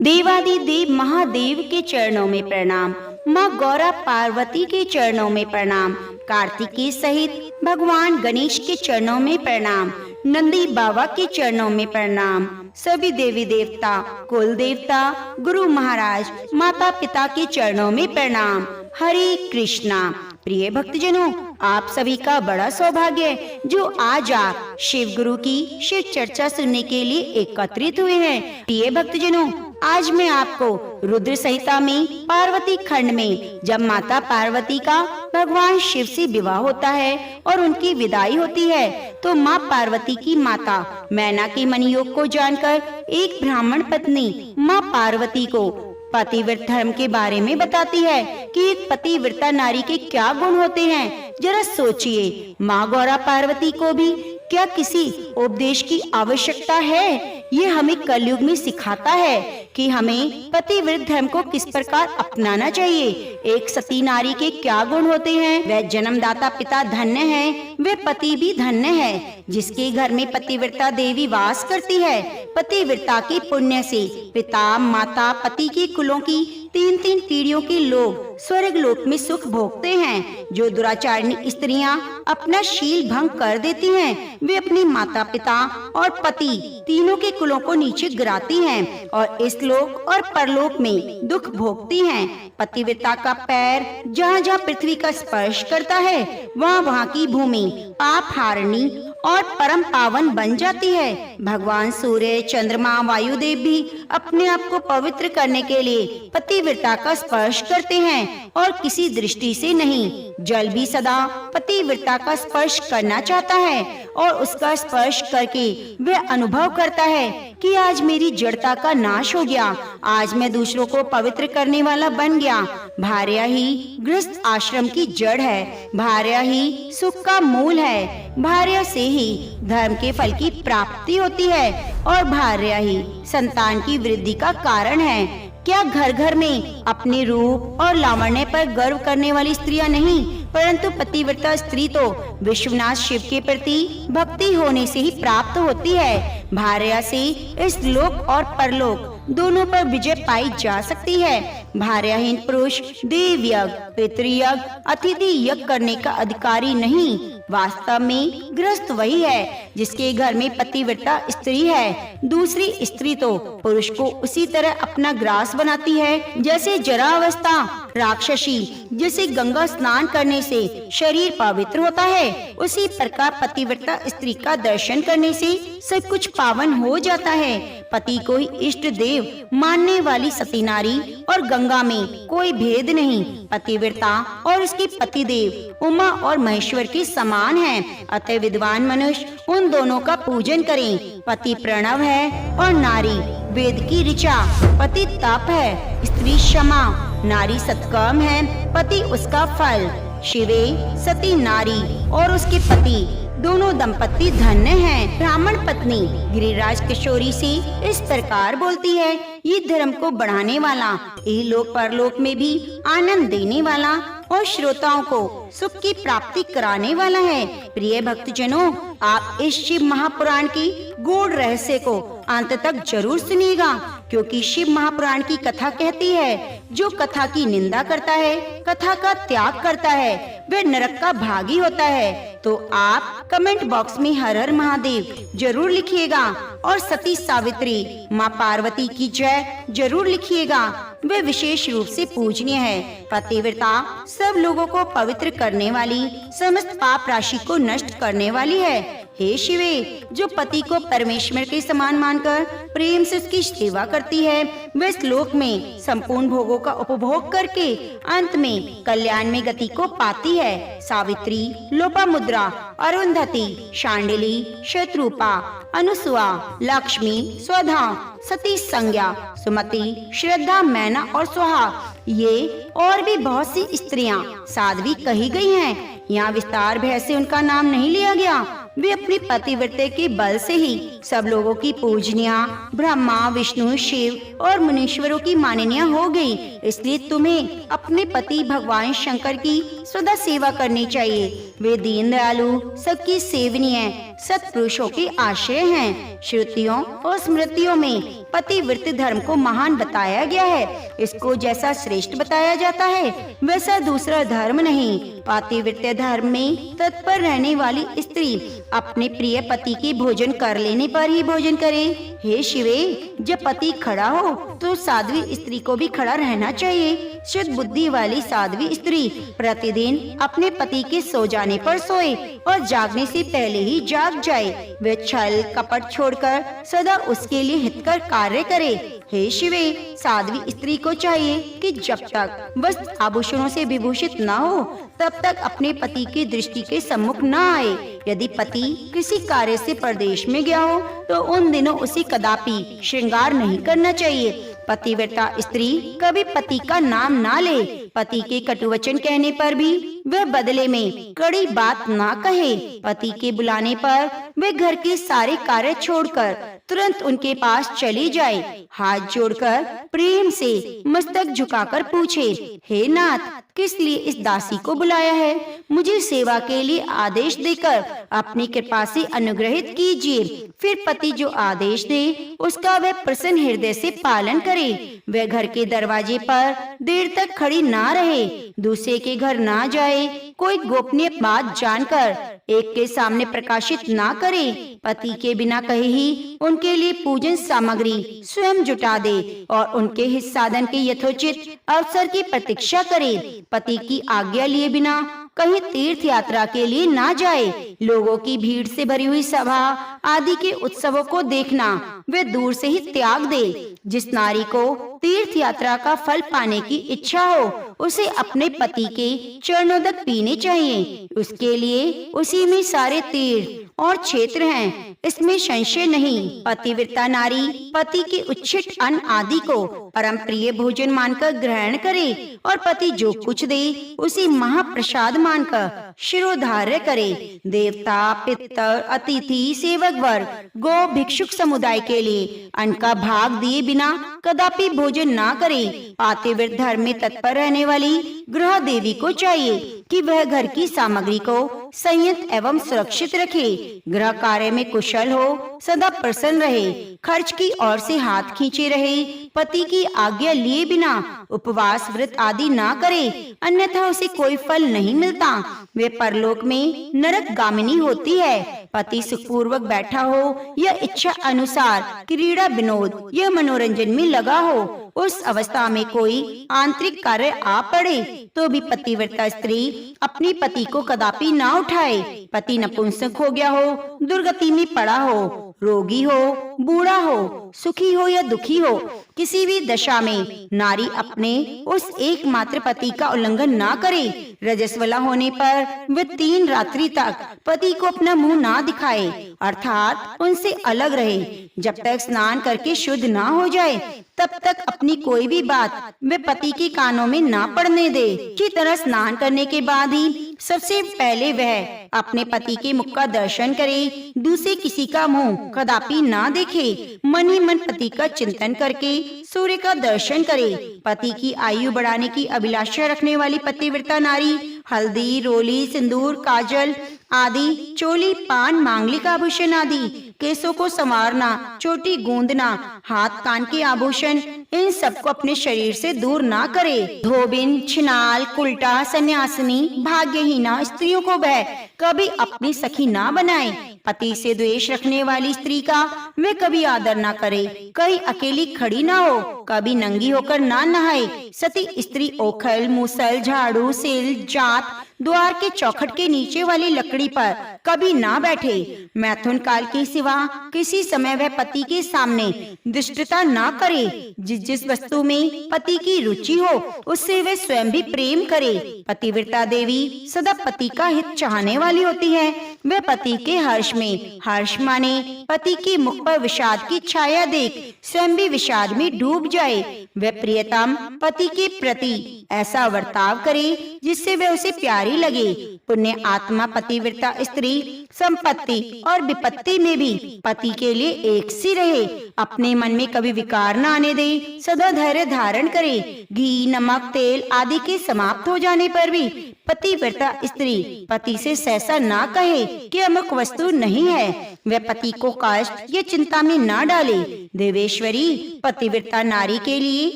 देवादिदेव महादेव के चरणों में प्रणाम। माँ गौरा पार्वती के चरणों में प्रणाम। कार्तिकेय सहित भगवान गणेश के चरणों में प्रणाम। नंदी बाबा के चरणों में प्रणाम। सभी देवी देवता, कुल देवता, गुरु महाराज, माता पिता के चरणों में प्रणाम। हरे कृष्णा। प्रिय भक्तजनों, आप सभी का बड़ा सौभाग्य है जो आज आप शिव गुरु की शिव चर्चा सुनने के लिए एकत्रित हुए हैं। प्रिय भक्तजनों, आज मैं आपको रुद्र संहिता में पार्वती खंड में जब माता पार्वती का भगवान शिव से विवाह होता है और उनकी विदाई होती है, तो माँ पार्वती की माता मैना के मणियोग को जानकर एक ब्राह्मण पत्नी माँ पार्वती को पतिव्रत धर्म के बारे में बताती है कि एक पतिव्रता नारी के क्या गुण होते हैं। जरा सोचिए, माँ गौरा पार्वती को भी क्या किसी उपदेश की आवश्यकता है? ये हमें कलयुग में सिखाता है कि हमें पतिव्रत धर्म को किस प्रकार अपनाना चाहिए। एक सती नारी के क्या गुण होते हैं? वह जन्मदाता पिता धन्य है, वे पति भी धन्य है। जिसके घर में पतिव्रता देवी वास करती है, पतिव्रता के पुण्य से पिता, माता, पति के कुलों की 3-3 पीढ़ियों के लोग स्वर्ग लोक में सुख भोगते हैं। जो दुराचारिणी स्त्रियां अपना शील भंग कर देती हैं, वे अपने माता पिता और पति तीनों के कुलों को नीचे गिराती हैं और इस लोक और परलोक में दुख भोगती हैं। पतिव्रता का पैर जहाँ जहाँ पृथ्वी का स्पर्श करता है, वहाँ वहाँ की भूमि पाप हारिणी और परम पावन बन जाती है। भगवान सूर्य, चंद्रमा, वायुदेव भी अपने आप को पवित्र करने के लिए पतिव्रता का स्पर्श करते हैं और किसी दृष्टि से नहीं। जल भी सदा पतिव्रता का स्पर्श करना चाहता है और उसका स्पर्श करके वह अनुभव करता है कि आज मेरी जड़ता का नाश हो गया, आज मैं दूसरों को पवित्र करने वाला बन गया। भार्या ही गृहस्थ आश्रम की जड़ है, भार्या ही सुख का मूल है, भार्या से ही धर्म के फल की प्राप्ति होती है और भार्या ही संतान की वृद्धि का कारण है। क्या घर घर में अपने रूप और लावण्य पर गर्व करने वाली स्त्रियां नहीं, परंतु पतिव्रता स्त्री तो विश्वनाथ शिव के प्रति भक्ति होने से ही प्राप्त होती है। भार्या से इस लोक और परलोक दोनों पर विजय पाई जा सकती है। भार्याहीन पुरुष देव यज्ञ, पितृयज्ञ, अतिथि यज्ञ करने का अधिकारी नहीं। वास्तव में गृहस्थ वही है जिसके घर में पतिव्रता स्त्री है। दूसरी स्त्री तो पुरुष को उसी तरह अपना ग्रास बनाती है जैसे जरावस्था राक्षसी, जैसे गंगा स्नान करने से शरीर पवित्र होता है, उसी प्रकार पतिव्रता स्त्री का दर्शन करने से सब कुछ पावन हो जाता है। पति को ही इष्ट देव मानने वाली सती नारी और गंगा में कोई भेद नहीं। पतिव्रता और उसके पति देव उमा और महेश्वर के समान हैं। अतः विद्वान मनुष्य उन दोनों का पूजन करें। पति प्रणव है और नारी वेद की ऋचा। पति तप है, स्त्री क्षमा, नारी सत्कर्म है, पति उसका फल। शिवे सती नारी और उसके पति दोनों दंपति धन्य हैं। ब्राह्मण पत्नी गिरिराज किशोरी से इस प्रकार बोलती है, ये धर्म को बढ़ाने वाला, इहलोक परलोक में भी आनंद देने वाला और श्रोताओं को सुख की प्राप्ति कराने वाला है। प्रिय भक्तजनों, आप इस शिव महापुराण की गूढ़ रहस्य को अंत तक जरूर सुनिएगा, क्योंकि शिव महापुराण की कथा कहती है, जो कथा की निंदा करता है, कथा का त्याग करता है, वह नरक का भागी होता है। तो आप कमेंट बॉक्स में हर हर महादेव जरूर लिखिएगा और सती सावित्री माँ पार्वती की जय जरूर लिखिएगा। वे विशेष रूप से पूजनीय है। पतिव्रता सब लोगों को पवित्र करने वाली, समस्त पाप राशि को नष्ट करने वाली है। हे शिवे, जो पति को परमेश्वर के समान मानकर प्रेम से उसकी सेवा करती है, वह इस लोक में संपूर्ण भोगों का उपभोग करके अंत में कल्याण में गति को पाती है। सावित्री, लोपामुद्रा, अरुंधति, शांडिली, शत्रुपा, अनुसुआ, लक्ष्मी, स्वधा, सती, संज्ञा, सुमति, श्रद्धा, मैना और स्वाहा, ये और भी बहुत सी स्त्रियां साध्वी कही गई हैं। यहाँ विस्तार भय से उनका नाम नहीं लिया गया। वे अपने पतिव्रते के बल से ही सब लोगों की पूजनिया, ब्रह्मा, विष्णु, शिव और मुनीश्वरों की माननीय हो गई। इसलिए तुम्हें अपने पति भगवान शंकर की सदा सेवा करनी चाहिए। वे दीन दयालु, सबकी सेवनीय, सत्पुरुषों के आश्रय हैं। श्रुतियों और स्मृतियों में पतिव्रत धर्म को महान बताया गया है। इसको जैसा श्रेष्ठ बताया जाता है वैसा दूसरा धर्म नहीं। पतिव्रत धर्म में तत्पर रहने वाली स्त्री अपने प्रिय पति के भोजन कर लेने पर ही भोजन करे। हे शिवे, जब पति खड़ा हो तो साध्वी स्त्री को भी खड़ा रहना चाहिए। शुद्ध बुद्धि वाली साध्वी स्त्री प्रतिदिन अपने पति के सो जाने पर सोए और जागने से पहले ही जाग जाए। वे छल कपट छोड़कर सदा उसके लिए हितकर कार्य करे। हे शिवे, साध्वी स्त्री को चाहिए कि जब तक वस्त्र आभूषणों से विभूषित न हो तब तक अपने पति की दृष्टि के सम्मुख न आए। यदि पति किसी कार्य से परदेश में गया हो तो उन दिनों उसे कदापि श्रृंगार नहीं करना चाहिए। पतिव्रता स्त्री कभी पति का नाम ना ले। पति के कटुवचन कहने पर भी वह बदले में कड़ी बात ना कहे। पति के बुलाने पर वे घर के सारे कार्य छोड़कर तुरंत उनके पास चली जाए। हाथ जोड़कर प्रेम से मस्तक झुकाकर पूछे, हे नाथ, किस लिए इस दासी को बुलाया है? मुझे सेवा के लिए आदेश देकर अपनी कृपा से अनुग्रहित कीजिए। फिर पति जो आदेश दे उसका वह प्रसन्न हृदय से पालन करे। वह घर के दरवाजे पर देर तक खड़ी ना रहे, दूसरे के घर ना जाए, कोई गोपनीय बात जानकर एक के सामने प्रकाशित ना करे। पति के बिना कहे ही उनके लिए पूजन सामग्री स्वयं जुटा दे और उनके हित साधन के यथोचित अवसर की प्रतीक्षा करे। पति की आज्ञा लिए बिना कहीं तीर्थ यात्रा के लिए ना जाए। लोगों की भीड़ से भरी हुई सभा आदि के उत्सवों को देखना वे दूर से ही त्याग दे। जिस नारी को तीर्थ यात्रा का फल पाने की इच्छा हो उसे अपने पति के चरणोदक पीने चाहिए। उसके लिए उसी में सारे तीर्थ और क्षेत्र हैं, इसमें संशय नहीं। पतिव्रता नारी पति के उच्छिष्ट अन्न आदि को परम प्रिय भोजन मानकर ग्रहण करे और पति जो कुछ दे उसे महाप्रसाद मानकर शिरोधार्य करे। देवता, पितर, अतिथि, सेवक वर्ग, गो भिक्षुक समुदाय के लिए अन्न का भाग दिए बिना कदापि भोजन ना करे। पतिव्रत धर्म में तत्पर रहने वाली गृह देवी को चाहिए कि वह घर की सामग्री को संयत एवं सुरक्षित रखे। गृह कार्य में कुशल हो, सदा प्रसन्न रहे, खर्च की ओर से हाथ खींचे रहे, पति की आज्ञा लिए बिना उपवास व्रत आदि ना करे, अन्यथा उसे कोई फल नहीं मिलता। वे परलोक में नरक गामिनी होती है। पति सुखपूर्वक बैठा हो या इच्छा अनुसार क्रीड़ा विनोद या मनोरंजन में लगा हो, उस अवस्था में कोई आंतरिक कार्य आ पड़े तो भी पतिव्रता स्त्री अपने पति को कदापि ना उठाए। पति नपुंसक हो गया हो, दुर्गति में पड़ा हो, रोगी हो, बूढ़ा हो, सुखी हो या दुखी हो, किसी भी दशा में नारी अपने उस एकमात्र पति का उल्लंघन ना करे। रजस्वला होने पर वे 3 रात्रि तक पति को अपना मुंह ना दिखाए, अर्थात उनसे अलग रहे। जब तक स्नान करके शुद्ध ना हो जाए तब तक अपनी कोई भी बात वे पति के कानों में ना पड़ने दे। की तरह स्नान करने के बाद ही सबसे पहले वह अपने पति के मुख का दर्शन करे, दूसरे किसी का मुंह कदापि ना देखे। मन ही मन पति का चिंतन करके सूर्य का दर्शन करे। पति की आयु बढ़ाने की अभिलाषा रखने वाली पतिव्रता नारी हल्दी, रोली, सिंदूर, काजल आदि, चोली, पान, मांगलिक आभूषण आदि, केसों को संवारना, चोटी गूंदना, हाथ कान के आभूषण, इन सब को अपने शरीर से दूर ना करे। धोबिन, छिनाल, कुल्टा, सन्यासिनी, भाग्यहीना स्त्रियों को वह कभी अपनी सखी ना बनाए। पति से द्वेष रखने वाली स्त्री का वे कभी आदर ना करे, कहीं अकेली खड़ी ना हो, कभी नंगी होकर ना नहाए। सती स्त्री ओखल, मूसल, झाड़ू, सिल, जात, द्वार के चौखट के नीचे वाली लकड़ी पर कभी ना बैठे। मैथुन काल के सिवा किसी समय वह पति के सामने दुष्टता ना करे। जिस वस्तु में पति की रुचि हो उससे वह स्वयं भी प्रेम करे। पतिव्रता देवी सदा पति का हित चाहने वाली होती है। वह पति के हर्ष में हर्ष माने, पति के मुख पर विषाद की छाया देख स्वयं भी विषाद में डूब जाए। वह प्रियतम पति के प्रति ऐसा वर्ताव करे जिससे वह उसे प्यारी लगे। पुण्य आत्मा पतिव्रता स्त्री संपत्ति और विपत्ति में भी पति के लिए एक सी रहे। अपने मन में कभी विकार न आने दे, सदा धैर्य धारण करे। घी, नमक, तेल आदि के समाप्त हो जाने पर भी पतिव्रता स्त्री पति से सहसा ना कहे कि अमुक वस्तु नहीं है। वह पति को कष्ट या चिंता में ना डाले। देवेश्वरी, पतिव्रता नारी के लिए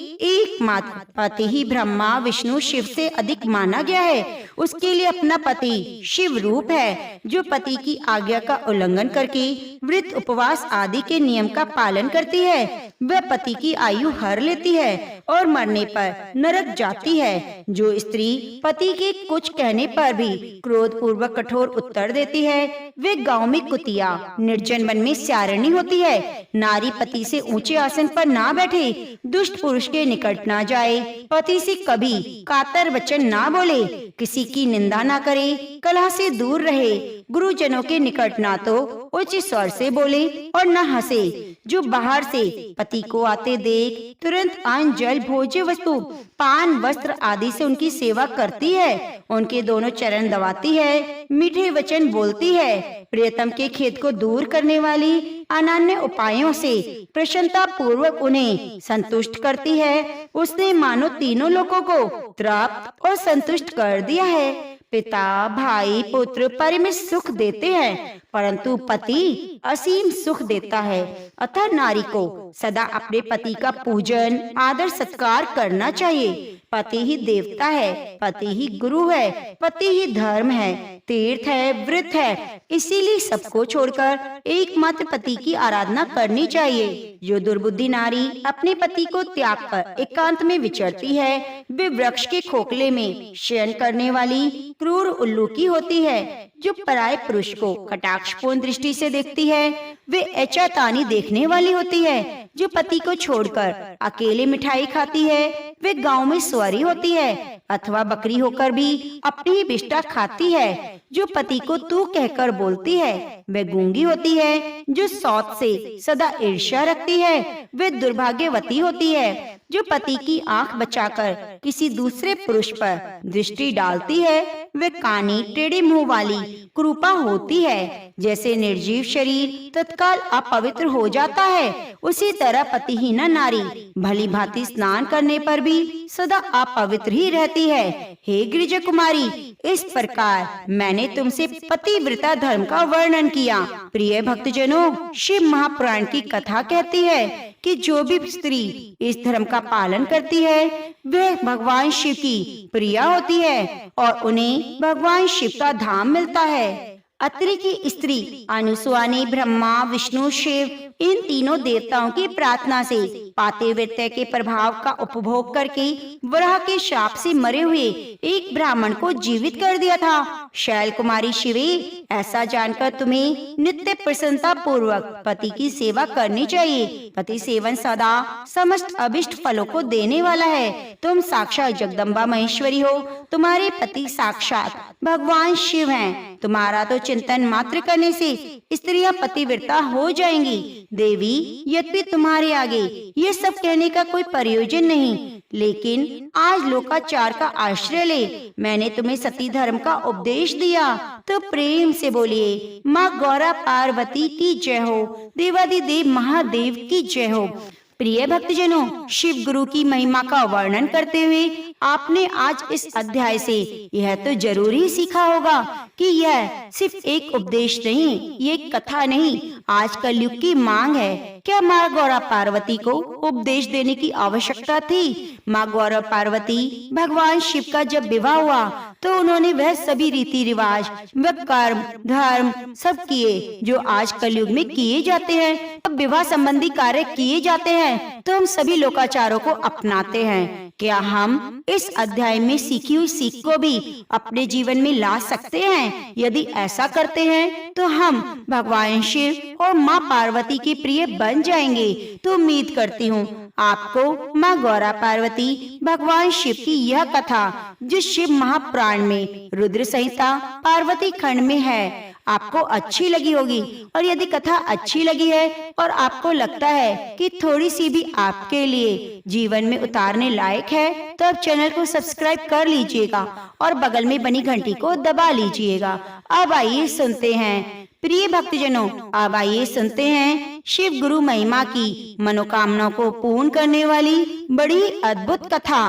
एकमात्र पति ही ब्रह्मा, विष्णु, शिव से अधिक माना गया है। उसके लिए अपना पति शिव रूप है, जो पति की आज्ञा का उल्लंघन करके व्रत, उपवास आदि के नियम का पालन करती है। वह पति की आयु हर लेती है और मरने पर नरक जाती है। जो स्त्री पति के कुछ कहने पर भी क्रोध पूर्वक कठोर उत्तर देती है, वे गांव में कुतिया, निर्जन वन में स्यारिणी होती है। नारी पति से ऊंचे आसन पर ना बैठे, दुष्ट पुरुष के निकट ना जाए, पति से कभी कातर वचन ना बोले, किसी की निंदा ना करे, कलह से दूर रहे, गुरुजनों के निकट ना तो उच्च स्वर से बोले और न हंसे। जो बाहर से पति को आते देख तुरंत अन्न, जल, भोज्य वस्तु, पान, वस्त्र आदि से उनकी सेवा करती है, उनके दोनों चरण दबाती है, मीठे वचन बोलती है, प्रियतम के खेद को दूर करने वाली अनन्य उपायों से प्रसन्नता पूर्वक उन्हें संतुष्ट करती है। उसने मानो तीनों लोगों को तृप्त और संतुष्ट कर दिया है। पिता, भाई, पुत्र परिमित सुख देते हैं, परंतु पति असीम सुख देता है। अतः नारी को सदा अपने पति का पूजन, आदर, सत्कार करना चाहिए। पति ही देवता है, पति ही गुरु है, पति ही धर्म है, तीर्थ है, व्रत है। इसीलिए सबको छोड़कर एकमात्र पति की आराधना करनी चाहिए। जो दुर्बुद्धि नारी अपने पति को त्याग कर एकांत में विचरती है, वे वृक्ष के खोखले में शयन करने वाली क्रूर उल्लू की होती है। जो पराये पुरुष को कटाक्षपूर्ण दृष्टि से देखती है, वे एचातानी देखने वाली होती है। जो पति को छोड़कर अकेले मिठाई खाती है, वे गांव में सुअरी होती है, अथवा बकरी होकर भी अपनी ही विष्ठा खाती है। जो पति को तू कहकर बोलती है, वह गूंगी होती है। जो सौत से सदा ईर्ष्या रखती है, वे दुर्भाग्यवती होती है। जो पति की आंख बचाकर किसी दूसरे पुरुष पर दृष्टि डालती है, वे कानी, टेढ़े मुंह वाली कुरूपा होती है। जैसे निर्जीव शरीर तत्काल अपवित्र हो जाता है, उसी तरह पतिहीना नारी भली भांति स्नान करने पर भी सदा अपवित्र ही रहती है। हे गिरिजा कुमारी, इस प्रकार मैंने तुमसे पतिव्रता धर्म का वर्णन किया। प्रिय भक्तजनों, शिव महापुराण की कथा कहती है कि जो भी स्त्री इस धर्म का पालन करती है, वह भगवान शिव की प्रिया होती है और उन्हें भगवान शिव का धाम मिलता है। अत्रि की स्त्री अनुसुआ ने ब्रह्मा, विष्णु, शिव इन तीनों देवताओं की प्रार्थना से पातिव्रत्य के प्रभाव का उपभोग करके वराह के शाप से मरे हुए एक ब्राह्मण को जीवित कर दिया था। शैल कुमारी शिवे, ऐसा जानकर तुम्हें नित्य प्रसन्नता पूर्वक पति की सेवा करनी चाहिए। पति सेवन सदा समस्त अभिष्ट फलों को देने वाला है। तुम साक्षात जगदम्बा महेश्वरी हो, तुम्हारे पति साक्षात भगवान शिव हैं। तुम्हारा तो चिंतन मात्र करने से स्त्रियां पतिव्रता हो जाएंगी। देवी, यद्यपि तुम्हारे आगे ये सब कहने का कोई प्रयोजन नहीं, लेकिन आज लोकाचार का आश्रय ले। मैंने तुम्हें सती धर्म का उपदेश दिया, तो प्रेम से बोलिए माँ गौरा पार्वती की जय हो, देवादिदेव महादेव की जय हो। प्रिय भक्तजनों, शिव गुरु की महिमा का वर्णन करते हुए आपने आज इस अध्याय से यह तो जरूर ही सीखा होगा कि यह सिर्फ एक उपदेश नहीं, ये कथा नहीं, आज कलयुग की मांग है। क्या माँ गौरा पार्वती को उपदेश देने की आवश्यकता थी? माँ गौरा पार्वती भगवान शिव का जब विवाह हुआ तो उन्होंने वह सभी रीति रिवाज, वह कर्म, धर्म सब किए जो आज कलयुग में किए जाते हैं। अब विवाह संबंधी कार्य किए जाते हैं तो हम सभी लोकाचारों को अपनाते हैं। क्या हम इस अध्याय में सीखी हुई सीख को भी अपने जीवन में ला सकते हैं? यदि ऐसा करते हैं तो हम भगवान शिव और माँ पार्वती के प्रिय बन जाएंगे। तो उम्मीद करती हूँ आपको माँ गौरा पार्वती भगवान शिव की यह कथा, जो शिव महापुराण में रुद्र संहिता पार्वती खंड में है, आपको अच्छी लगी होगी। और यदि कथा अच्छी लगी है और आपको लगता है कि थोड़ी सी भी आपके लिए जीवन में उतारने लायक है, तो आप चैनल को सब्सक्राइब कर लीजिएगा और बगल में बनी घंटी को दबा लीजिएगा। अब आइए सुनते हैं प्रिय भक्तजनों, अब आइए सुनते हैं शिव गुरु महिमा की मनोकामनाओं को पूर्ण करने वाली बड़ी अद्भुत कथा।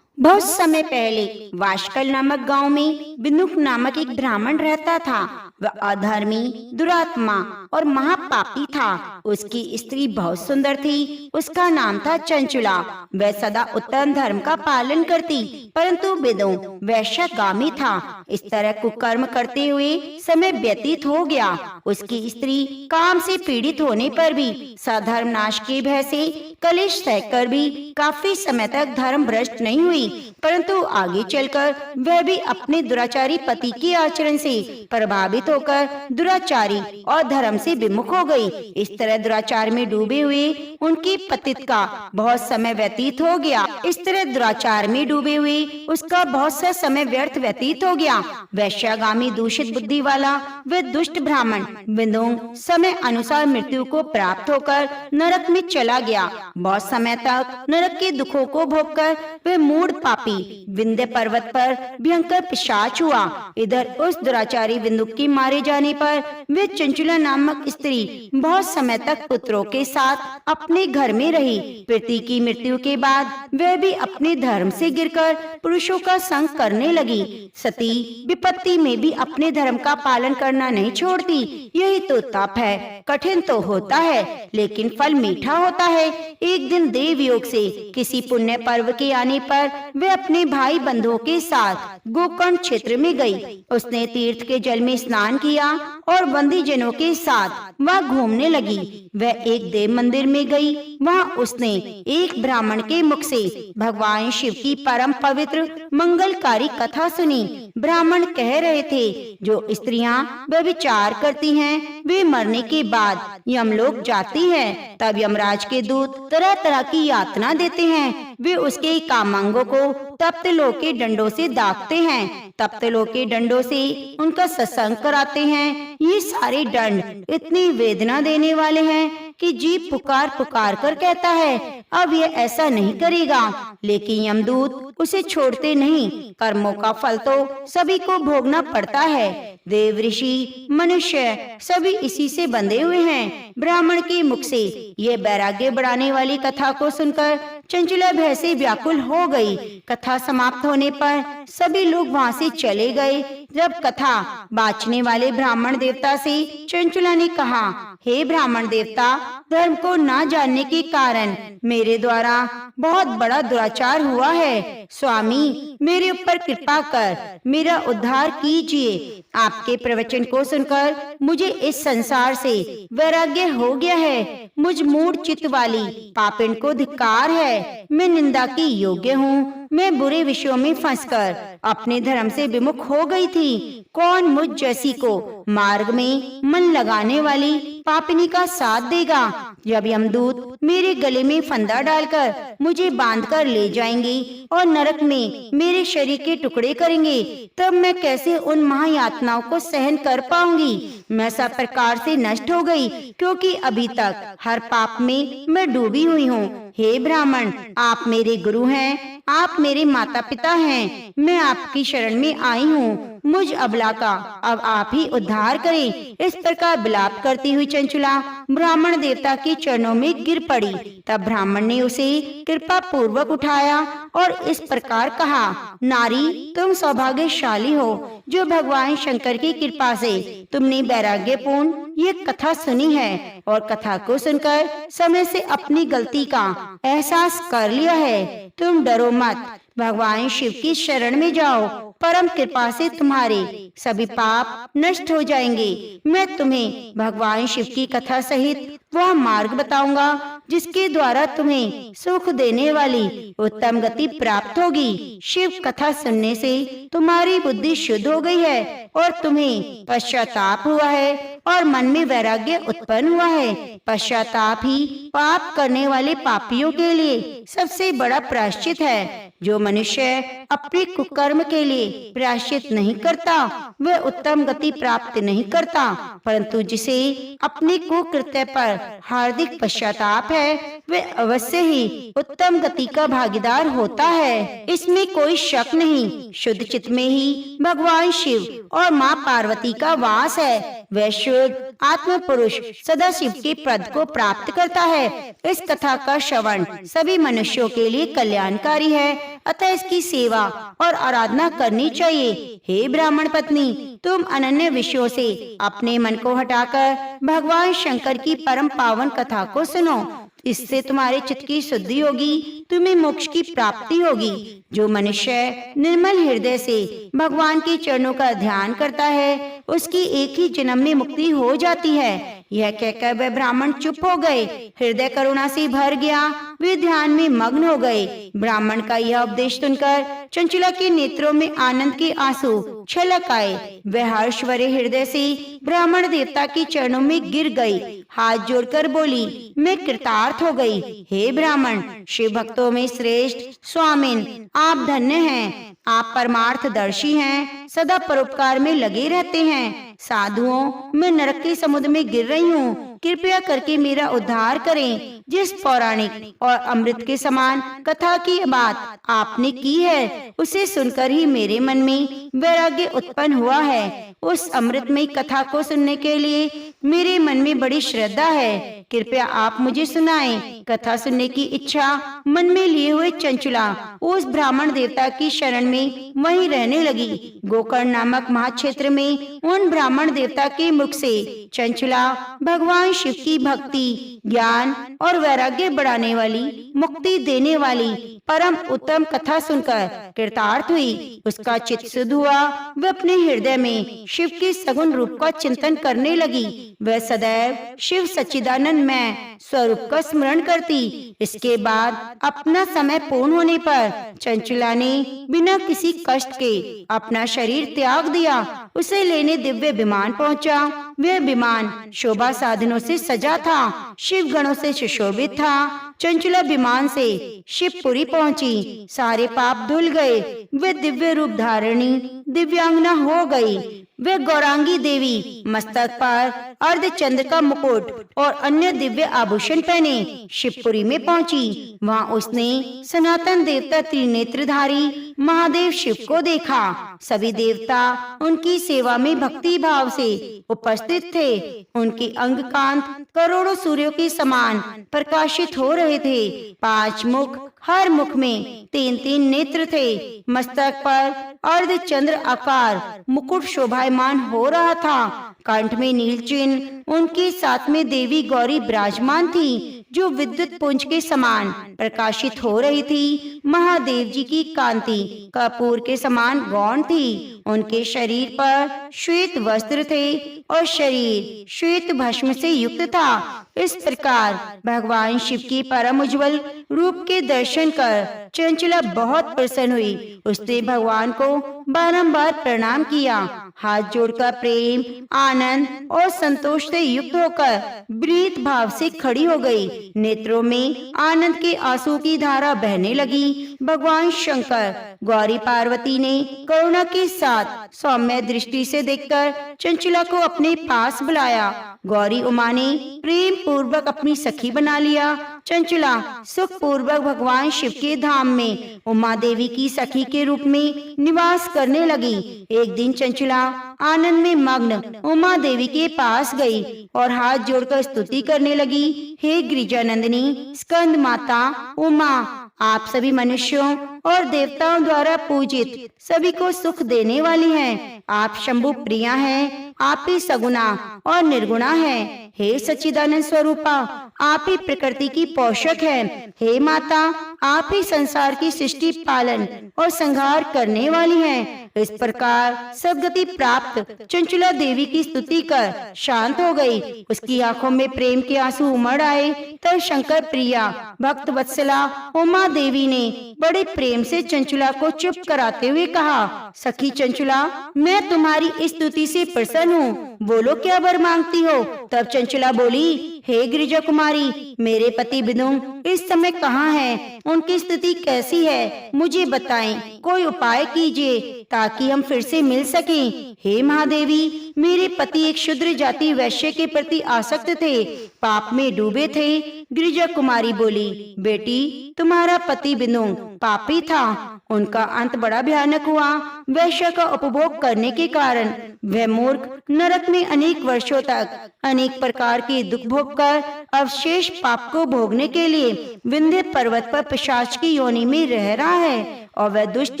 बहुत समय पहले वाशकल नामक गांव में बिंदुक नामक एक ब्राह्मण रहता था। वह अधर्मी, दुरात्मा और महापापी था। उसकी स्त्री बहुत सुंदर थी। उसका नाम था चंचुला। वह सदा उत्तम धर्म का पालन करती, परंतु वेदों वैश्यगामी था। इस तरह कुकर्म करते हुए समय व्यतीत हो गया। उसकी स्त्री काम से पीड़ित होने पर भी सधर्म नाश के भय से कलेश सहकर भी काफी समय तक धर्म भ्रष्ट नहीं हुई, परंतु आगे चलकर वह भी अपने दुराचारी पति के आचरण से प्रभावित होकर दुराचारी और धर्म से विमुख हो गई। इस तरह दुराचार में डूबे हुए उनकी पतित का बहुत समय व्यतीत हो गया। इस तरह दुराचार में डूबे हुए उसका बहुत सा समय व्यर्थ व्यतीत हो गया। वैश्यगामी दूषित बुद्धि वाला वह दुष्ट ब्राह्मण विंदोंग समय अनुसार मृत्यु को प्राप्त होकर नरक में चला गया। बहुत समय तक नरक के दुखों को भोगकर वह मूढ़ पापी विंध्य पर्वत पर भयंकर पिशाच हुआ। इधर उस दुराचारी विंदुक के मारे जाने पर वे चंचुला नामक स्त्री बहुत समय तक पुत्रों के साथ अपने घर में रही। पति की मृत्यु के बाद वह भी अपने धर्म से गिरकर पुरुषों का संग करने लगी। सती विपत्ति में भी अपने धर्म का पालन करना नहीं छोड़ती। यही तो तप है। कठिन तो होता है, लेकिन फल मीठा होता है। एक दिन देव योग से किसी पुण्य पर्व के आने पर वह अपने भाई बंधुओं के साथ गोकर्ण क्षेत्र में गई। उसने तीर्थ के जल में स्नान किया और बंदी जनों के साथ वह घूमने लगी। वह एक देव मंदिर में गई। वहाँ उसने एक ब्राह्मण के मुख से भगवान शिव की परम पवित्र मंगलकारी कथा सुनी। ब्राह्मण कह रहे थे, जो स्त्रियां व्यभिचार करती हैं, वे मरने के बाद यमलोक जाती हैं। तब यमराज के दूत तरह तरह की यातना देते हैं। वे उसके कामांगों को तप्त लोक के डंडों से दागते हैं। तप्त लोक के डंडों से उनका सत्संग कराते हैं। ये सारे दंड इतनी वेदना देने वाले हैं कि जीव पुकार पुकार कर कहता है, अब यह ऐसा नहीं करेगा। लेकिन यमदूत उसे छोड़ते नहीं। कर्मों का फल तो सभी को भोगना पड़ता है। देव, ऋषि, मनुष्य सभी इसी से बंधे हुए हैं। ब्राह्मण के मुख से ये वैराग्य बढ़ाने वाली कथा को सुनकर चंचुला भय से व्याकुल हो गई। कथा समाप्त होने पर सभी लोग वहाँ से चले गए। जब कथा बाँचने वाले ब्राह्मण देवता से चंचुला ने कहा, हे ब्राह्मण देवता, धर्म को ना जानने के कारण मेरे द्वारा बहुत बड़ा दुराचार हुआ है। स्वामी, मेरे ऊपर कृपा कर मेरा उद्धार कीजिए। आपके प्रवचन को सुनकर मुझे इस संसार से वैराग्य हो गया है। मुझ मूढ़ चित्त वाली पापिन को धिक्कार है। मैं निंदा की योग्य हूँ। मैं बुरे विषयों में फंसकर अपने धर्म से विमुख हो गई थी। कौन मुझ जैसी को मार्ग में मन लगाने वाली पापिनी का साथ देगा? जब यमदूत मेरे गले में फंदा डालकर मुझे बांधकर ले जाएंगे और नरक में मेरे शरीर के टुकड़े करेंगे, तब मैं कैसे उन महायातनाओं को सहन कर पाऊंगी? मैं सब प्रकार से नष्ट हो गई, क्योंकि अभी तक हर पाप में मैं डूबी हुई हूँ। हे ब्राह्मण, आप मेरे गुरु हैं, आप मेरे माता पिता हैं। मैं आपकी शरण में आई हूँ। मुझ अबला का अब आप ही उद्धार करें। इस प्रकार विलाप करती हुई चंचुला ब्राह्मण देवता के चरणों में गिर पड़ी। तब ब्राह्मण ने उसे कृपा पूर्वक उठाया और इस प्रकार कहा, नारी, तुम सौभाग्यशाली हो जो भगवान शंकर की कृपा से तुमने वैराग्यपूर्ण ये कथा सुनी है और कथा को सुनकर समय से अपनी गलती का एहसास कर लिया है। तुम डरो मत, भगवान शिव की शरण में जाओ। परम कृपा से तुम्हारे सभी पाप नष्ट हो जाएंगे। मैं तुम्हें भगवान शिव की कथा सहित वह मार्ग बताऊंगा जिसके द्वारा तुम्हें सुख देने वाली उत्तम गति प्राप्त होगी। शिव कथा सुनने से तुम्हारी बुद्धि शुद्ध हो गई है और तुम्हें पश्चाताप हुआ है और मन में वैराग्य उत्पन्न हुआ है। पश्चाताप ही पाप करने वाले पापियों के लिए सबसे बड़ा प्रायश्चित है। जो मनुष्य अपने कुकर्म के लिए प्रायश्चित नहीं करता, वह उत्तम गति प्राप्त नहीं करता, परंतु जिसे अपने कुकृत्य पर हार्दिक पश्चाताप है वह अवश्य ही उत्तम गति का भागीदार होता है, इसमें कोई शक नहीं। शुद्ध चित्त में ही भगवान शिव और माँ पार्वती का वास है। वह शुद्ध आत्म पुरुष सदा शिव के पद को प्राप्त करता है। इस कथा का श्रवण सभी मनुष्यों के लिए कल्याणकारी है, अतः इसकी सेवा और आराधना करनी चाहिए। हे ब्राह्मण पत्नी, तुम अनन्य विषयों से अपने मन को हटाकर भगवान शंकर की परम पावन कथा को सुनो। इससे तुम्हारे चित्त की शुद्धि होगी, तुम्हें मोक्ष की प्राप्ति होगी। जो मनुष्य निर्मल हृदय से भगवान के चरणों का ध्यान करता है, उसकी एक ही जन्म में मुक्ति हो जाती है। यह कहकर वह ब्राह्मण चुप हो गए। हृदय करुणा से भर गया, वे ध्यान में मग्न हो गए। ब्राह्मण का यह उपदेश सुनकर चंचला के नेत्रों में आनंद के आंसू छलक आए। वह हर्ष भरे हृदय से ब्राह्मण देवता के चरणों में गिर गई, हाथ जोड़कर बोली, मैं कृतार्थ हो गई। हे ब्राह्मण, शिव भक्तों में श्रेष्ठ स्वामिन, आप धन्य हैं। आप परमार्थदर्शी हैं, सदा परोपकार में लगे रहते हैं। साधुओं, मैं नरक के समुद्र में गिर रही हूँ, कृपया करके मेरा उद्धार करें। जिस पौराणिक और अमृत के समान कथा की बात आपने की है, उसे सुनकर ही मेरे मन में वैराग्य उत्पन्न हुआ है। उस अमृतमयी कथा को सुनने के लिए मेरे मन में बड़ी श्रद्धा है। कृपया आप मुझे सुनाएं। कथा सुनने की इच्छा मन में लिए हुए चंचला उस ब्राह्मण देवता की शरण में वहीं रहने लगी। गोकर्ण नामक महाक्षेत्र में उन ब्राह्मण देवता के मुख से चंचला भगवान शिव की भक्ति, ज्ञान और वैराग्य बढ़ाने वाली, मुक्ति देने वाली परम उत्तम कथा सुनकर कृतार्थ हुई। उसका चित्त शुद्ध हुआ। वह अपने हृदय में शिव के सगुण रूप का चिंतन करने लगी। वह सदैव शिव सच्चिदानंद में स्वरूप का स्मरण करती। इसके बाद अपना समय पूर्ण होने पर चंचला ने बिना किसी कष्ट के अपना शरीर त्याग दिया। उसे लेने दिव्य विमान पहुंचा। वह विमान शोभा साधनों से सजा था, शिव गणों से सुशोभित था। चंचला विमान से शिवपुरी पहुंची। सारे पाप धुल गए। वह दिव्य रूप धारणी दिव्यांगना हो गई। वह गौरांगी देवी मस्तक पर अर्धचंद्र का मुकुट और अन्य दिव्य आभूषण पहने शिवपुरी में पहुंची। वहां उसने सनातन देवता त्रिनेत्रधारी महादेव शिव को देखा। सभी देवता उनकी सेवा में भक्ति भाव से उपस्थित थे। उनके अंग कांत करोड़ों सूर्यों के समान प्रकाशित हो रहे थे। 5 मुख, हर मुख में 3-3 नेत्र थे। मस्तक पर अर्धचंद्र आकार मुकुट शोभायमान हो रहा था। कंठ में नील चिन्ह। उनके साथ में देवी गौरी विराजमान थी, जो विद्युत पुंज के समान प्रकाशित हो रही थी। महादेव जी की कांति कपूर के समान गौण थी। उनके शरीर पर श्वेत वस्त्र थे और शरीर श्वेत भस्म से युक्त था। इस प्रकार भगवान शिव की परम उज्जवल रूप के दर्शन कर चंचला बहुत प्रसन्न हुई। उसने भगवान को बारंबार प्रणाम किया। हाथ जोड़कर प्रेम, आनंद और संतोष से युक्त होकर विनीत भाव से खड़ी हो गई। नेत्रों में आनंद के आंसू की धारा बहने लगी। भगवान शंकर गौरी पार्वती ने करुणा के साथ सौम्य दृष्टि से देखकर चंचला को अपने पास बुलाया। गौरी उमा ने प्रेम पूर्वक अपनी सखी बना लिया। चंचला सुख पूर्वक भगवान शिव के धाम में उमा देवी की सखी के रूप में निवास करने लगी। एक दिन चंचला आनंद में मग्न उमा देवी के पास गई और हाथ जोड़कर स्तुति करने लगी। हे गिरिजानंदिनी, स्कंद माता उमा, आप सभी मनुष्यों और देवताओं द्वारा पूजित, सभी को सुख देने वाली हैं। आप शंभु प्रिया हैं। आप ही सगुणा और निर्गुणा हैं। हे सच्चिदानंद स्वरूपा, आप ही प्रकृति की पोषक हैं। हे माता, आप ही संसार की सृष्टि, पालन और संहार करने वाली हैं। इस प्रकार सद्गति प्राप्त चंचला देवी की स्तुति कर शांत हो गई। उसकी आंखों में प्रेम के आंसू उमड़ आए। तब शंकर प्रिया भक्त वत्सला उमा देवी ने बड़े प्रेम से चंचला को चुप कराते हुए कहा, सखी चंचला, मैं तुम्हारी इस स्तुति से प्रसन्न हूँ। बोलो, क्या वर मांगती हो? तब चंचला बोली, हे गिरिजा कुमारी, मेरे पति विदुम इस समय कहाँ हैं? उनकी स्थिति कैसी है? मुझे बताएं। कोई उपाय कीजिए ताकि हम फिर से मिल सकें। हे महादेवी, मेरे पति एक शूद्र जाति वैश्य के प्रति आसक्त थे, पाप में डूबे थे। गिरिजा कुमारी बोली, बेटी तुम्हारा पति बिनुंग पापी था, उनका अंत बड़ा भयानक हुआ। वैश्य का उपभोग करने के कारण वह मूर्ख नरक में अनेक वर्षों तक अनेक प्रकार के दुख भोग कर अवशेष पाप को भोगने के लिए विंध्य पर्वत पर पिशाच की योनि में रह रहा है। और वह दुष्ट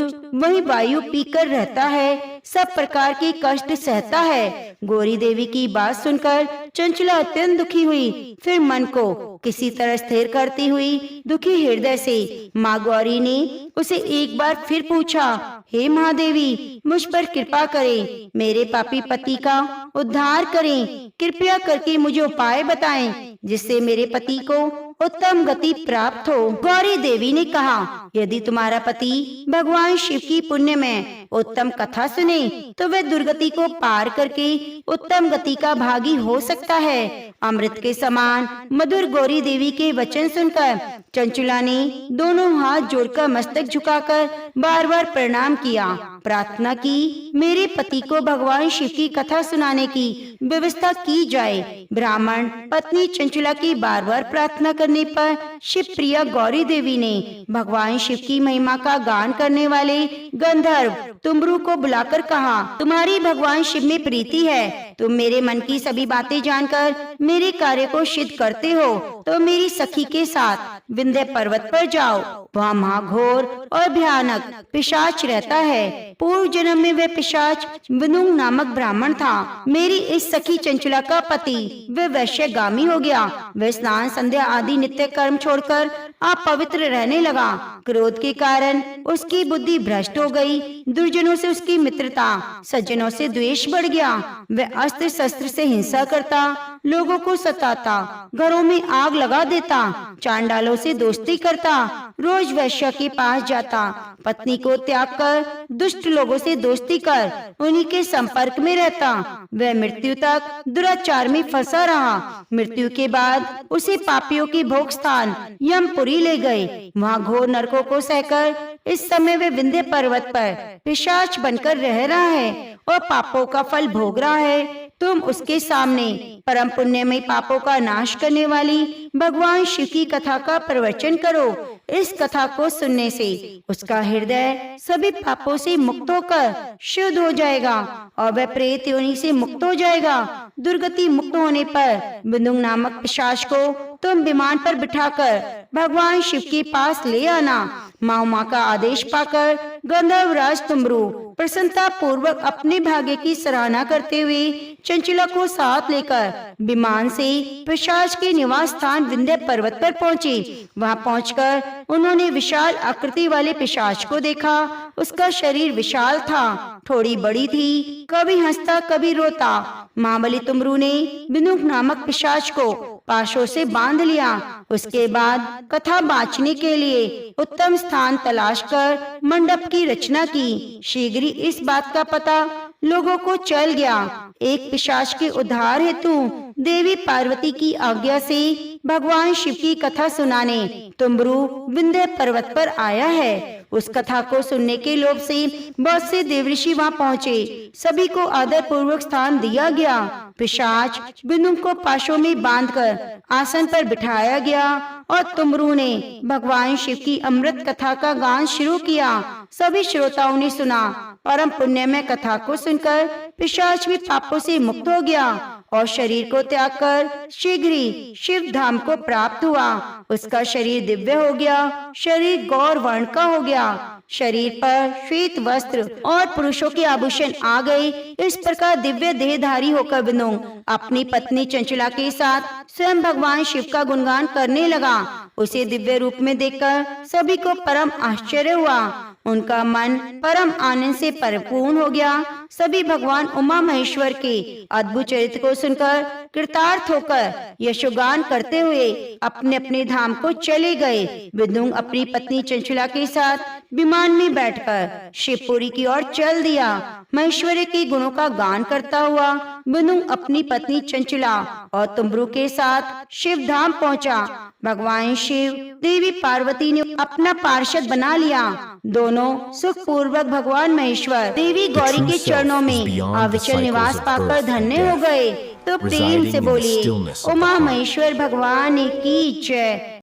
वही वायु पीकर रहता है, सब प्रकार के कष्ट सहता है। गौरी देवी की बात सुनकर चंचला अत्यंत दुखी हुई। फिर मन को किसी तरह स्थिर करती हुई दुखी हृदय से माँ गौरी ने उसे एक बार फिर पूछा, हे महादेवी मुझ पर कृपा करें, मेरे पापी पति का उद्धार करें, कृपया करके मुझे उपाय बताएं जिससे मेरे पति को उत्तम गति प्राप्त हो। गौरी देवी ने कहा, यदि तुम्हारा पति भगवान शिव की पुण्य में उत्तम कथा सुने तो वह दुर्गति को पार करके उत्तम गति का भागी हो सकता है। अमृत के समान मधुर गौरी देवी के वचन सुनकर चंचला ने दोनों हाथ जोड़कर मस्तक झुकाकर बार बार प्रणाम किया, प्रार्थना की मेरे पति को भगवान शिव की कथा सुनाने की व्यवस्था की जाए। ब्राह्मण पत्नी चंचला की बार बार प्रार्थना करने पर शिव प्रिया गौरी देवी ने भगवान शिव की महिमा का गान करने वाले गंधर्व तुमरू को बुलाकर कहा, तुम्हारी भगवान शिव में प्रीति है, तुम मेरे मन की सभी बातें जानकर मेरे कार्य को सिद्ध करते हो, तो मेरी सखी के साथ विंध्य पर्वत पर जाओ। वहाँ महाघोर और भयानक पिशाच रहता है। पूर्व जन्म में वह पिशाच विनुंग नामक ब्राह्मण था। मेरी इस सखी चंचला का पति वह वैश्यगामी हो गया। वह स्नान संध्या आदि नित्य कर्म छोड़कर अपवित्र रहने लगा। क्रोध के कारण उसकी बुद्धि भ्रष्ट हो गई। दुर्जनों से उसकी मित्रता, सज्जनों से द्वेष बढ़ गया। वह अस्त्र शस्त्र से हिंसा करता, लोगों को सताता, घरों में आग लगा देता, चांडालों से दोस्ती करता, रोज वैश्य के पास जाता, पत्नी को त्याग कर दुष्ट लोगों से दोस्ती कर उन्हीं के संपर्क में रहता। वह मृत्यु तक दुराचार में फंसा रहा। मृत्यु के बाद उसे पापियों की भोग स्थान यमपुरी ले गए। वहाँ घोर नरकों को सहकर इस समय वे विंध्य पर्वत पर पिशाच बनकर रह रहा है और पापों का फल भोग रहा है। तुम उसके सामने परम पुण्य में पापों का नाश करने वाली भगवान शिव की कथा का प्रवचन करो। इस कथा को सुनने से उसका हृदय सभी पापों से मुक्त होकर शुद्ध हो जाएगा और वह प्रेत योनि से मुक्त हो जाएगा। दुर्गति मुक्त होने पर बिंदुंग नामक पिशाच को तुम विमान पर बिठाकर भगवान शिव के पास ले आना। माँ उमा का आदेश पाकर गंधर्वराज तुमरू प्रसन्नता पूर्वक अपने भाग्य की सराहना करते हुए चंचला को साथ लेकर विमान से पिशाच के निवास स्थान विंध्य पर्वत पर पहुँचे। वहाँ पहुंचकर उन्होंने विशाल आकृति वाले पिशाच को देखा। उसका शरीर विशाल था, थोड़ी बड़ी थी, कभी हंसता कभी रोता। महाबली तुमरू ने बिंदुक नामक पिशाच को पाशों से बांध लिया। उसके बाद कथा बाँचने के लिए उत्तम स्थान तलाश कर मंडप की रचना की। शीघ्र ही इस बात का पता लोगों को चल गया। एक पिशाच के उद्धार हेतु देवी पार्वती की आज्ञा से भगवान शिव की कथा सुनाने तुमरू विंध्य पर्वत पर आया है। उस कथा को सुनने के लोभ से बहुत से देवऋषि वहाँ पहुँचे। सभी को आदर पूर्वक स्थान दिया गया। पिशाच बिंदु को पाशों में बांधकर आसन पर बिठाया गया और तुमरू ने भगवान शिव की अमृत कथा का गान शुरू किया। सभी श्रोताओं ने सुना। परम पुण्य में कथा को सुनकर पिशाच भी पापों से मुक्त हो गया और शरीर को त्याग कर शीघ्र ही शिव धाम को प्राप्त हुआ। उसका शरीर दिव्य हो गया, शरीर गौर वर्ण का हो गया, शरीर पर श्वेत वस्त्र और पुरुषों के आभूषण आ गए। इस प्रकार दिव्य देहधारी होकर बिंदु अपनी पत्नी चंचला के साथ स्वयं भगवान शिव का गुणगान करने लगा। उसे दिव्य रूप में देखकर सभी को परम आश्चर्य हुआ। उनका मन परम आनंद से परिपूर्ण हो गया। सभी भगवान उमा महेश्वर के अद्भुत चरित्र को सुनकर कृतार्थ होकर यशोगान करते हुए अपने अपने धाम को चले गए। विदुंग अपनी पत्नी चंचला के साथ विमान में बैठकर शिवपुरी की ओर चल दिया। महेश्वरी के गुणों का गान करता हुआ विदुंग अपनी पत्नी चंचला और तुमरू के साथ शिव धाम पहुँचा। भगवान शिव देवी पार्वती ने अपना पार्षद बना लिया। दोनों सुख पूर्वक भगवान महेश्वर देवी गौरी के चरणों में अविचल निवास पाकर धन्य हो गए। तो प्रेम residing से in the बोलिए stillness of the Uma heart. Maheshwar भगवान की जय।